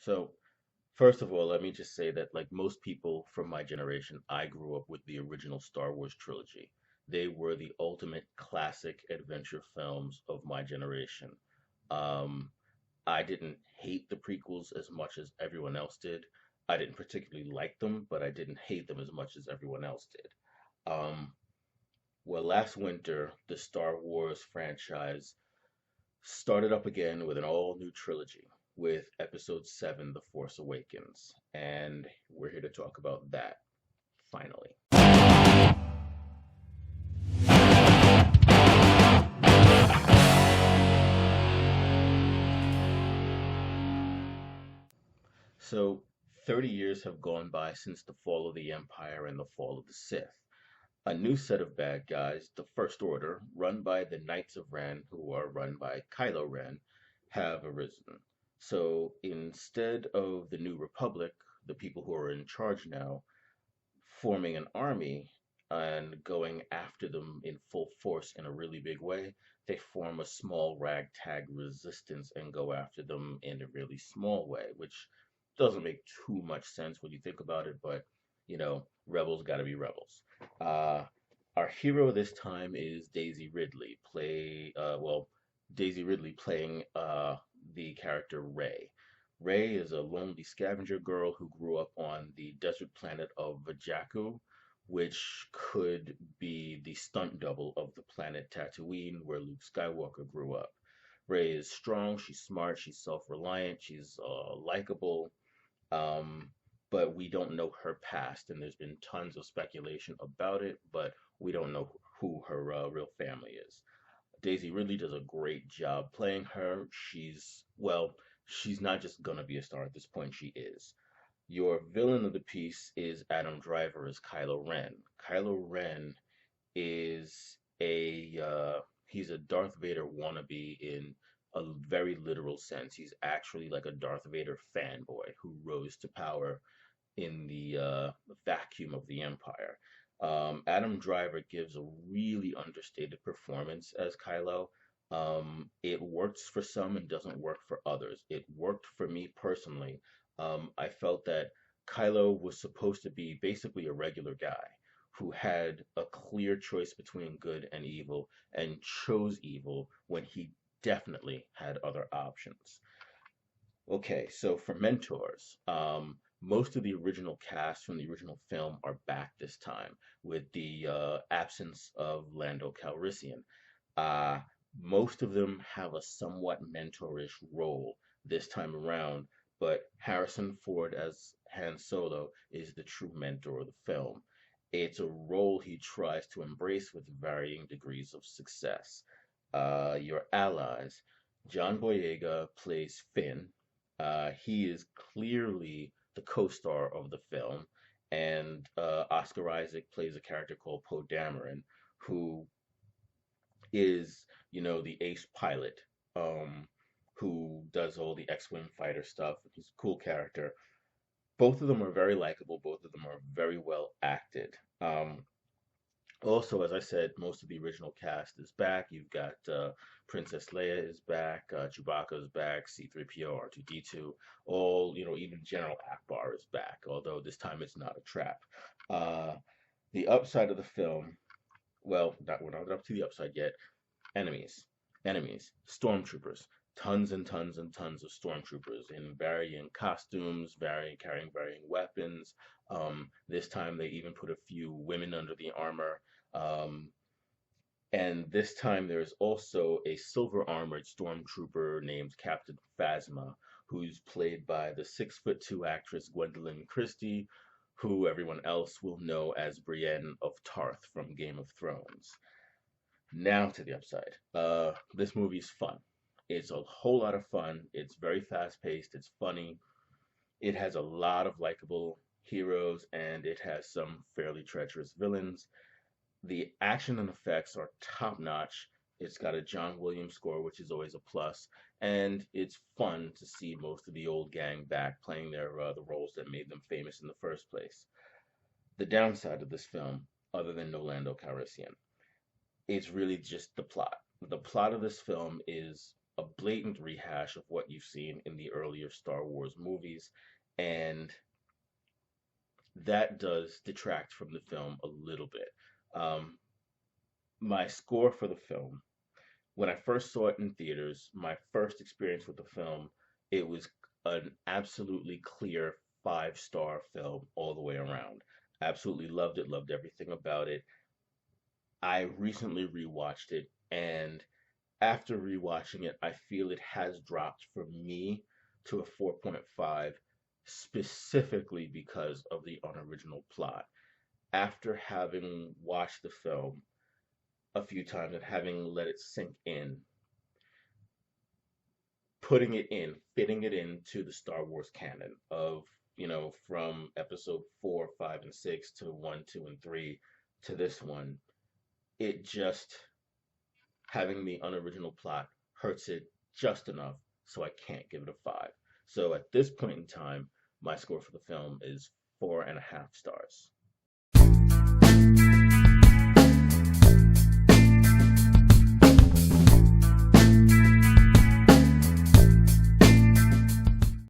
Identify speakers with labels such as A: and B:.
A: So, first of all, let me just say that, like most people from my generation, I grew up with the original Star Wars trilogy. They were the ultimate classic adventure films of my generation. Um, I didn't hate the prequels as much as everyone else did. I didn't particularly like them, but I didn't hate them as much as everyone else did. Um, well, last winter, the Star Wars franchise started up again with an all new trilogy with episode 7, The Force Awakens. And we're here to talk about that finally. So, 30 years have gone by since the fall of the Empire and the fall of the Sith. A new set of bad guys, the First Order, run by the Knights of Ren, who are run by Kylo Ren, have arisen. So instead of the New Republic, the people who are in charge now, forming an army and going after them in full force in a really big way, they form a small ragtag resistance and go after them in a really small way, which doesn't make too much sense when you think about it, but rebels gotta be rebels. Uh, our hero this time is Daisy Ridley playing the character Rey. Rey is a lonely scavenger girl who grew up on the desert planet of Vajaku, which could be the stunt double of the planet Tatooine, where Luke Skywalker grew up. Rey is strong, she's smart, she's self-reliant, she's likable, um, but we don't know her past, and there's been tons of speculation about it, but we don't know who her real family is. Daisy Ridley does a great job playing her. She's not just gonna be a star at this point, she is. Your villain of the piece is Adam Driver as Kylo Ren. Kylo Ren is he's a Darth Vader wannabe in a very literal sense. He's actually like a Darth Vader fanboy who rose to power in the vacuum of the Empire. Adam Driver gives a really understated performance as Kylo. It works for some and doesn't work for others. It worked for me personally. I felt that Kylo was supposed to be basically a regular guy who had a clear choice between good and evil and chose evil when he definitely had other options. Okay, so for mentors, most of the original cast from the original film are back this time with the absence of Lando Calrissian. Uh, Most of them have a somewhat mentorish role this time around, but Harrison Ford as Han Solo is the true mentor of the film. It's a role he tries to embrace with varying degrees of success. Your allies, John Boyega plays Finn. He is clearly the co-star of the film, and Oscar Isaac plays a character called Poe Dameron, who is, the ace pilot, um, who does all the X-Wing fighter stuff. He's a cool character. Both of them are very likable. Both of them are very well acted. Also, as I said, most of the original cast is back. You've got Princess Leia is back, Chewbacca is back, C-3PO, R2-D2, all, even General Akbar is back, although this time it's not a trap. Uh, the upside of the film, well, we're not up to the upside yet. Enemies, enemies, stormtroopers, tons and tons and tons of stormtroopers in varying costumes, carrying varying weapons. This time they even put a few women under the armor. Um, and this time there's also a silver armored stormtrooper named Captain Phasma, who's played by the 6'2" actress Gwendolyn Christie, who everyone else will know as Brienne of Tarth from Game of Thrones. Now to the upside. This movie's fun. It's a whole lot of fun. It's very fast paced. It's funny. It has a lot of likable heroes and it has some fairly treacherous villains. The action and effects are top notch. It's got a John Williams score, which is always a plus, and it's fun to see most of the old gang back playing the roles that made them famous in the first place. The downside of this film, other than Nolando Calrissian, it's really just the plot. The plot of this film is a blatant rehash of what you've seen in the earlier Star Wars movies, and that does detract from the film a little bit. Um, my score for the film, when I first saw it in theaters, my first experience with the film, it was an absolutely clear 5-star film all the way around. Absolutely loved it, loved everything about it. I recently rewatched it, and after rewatching it, I feel it has dropped for me to a 4.5 specifically because of the unoriginal plot. After having watched the film a few times and having let it sink in, putting it in, fitting it into the Star Wars canon of, from episode 4, 5, and 6 to 1, 2, and 3 to this one, it just having the unoriginal plot hurts it just enough so I can't give it a 5. So at this point in time, my score for the film is 4.5 stars.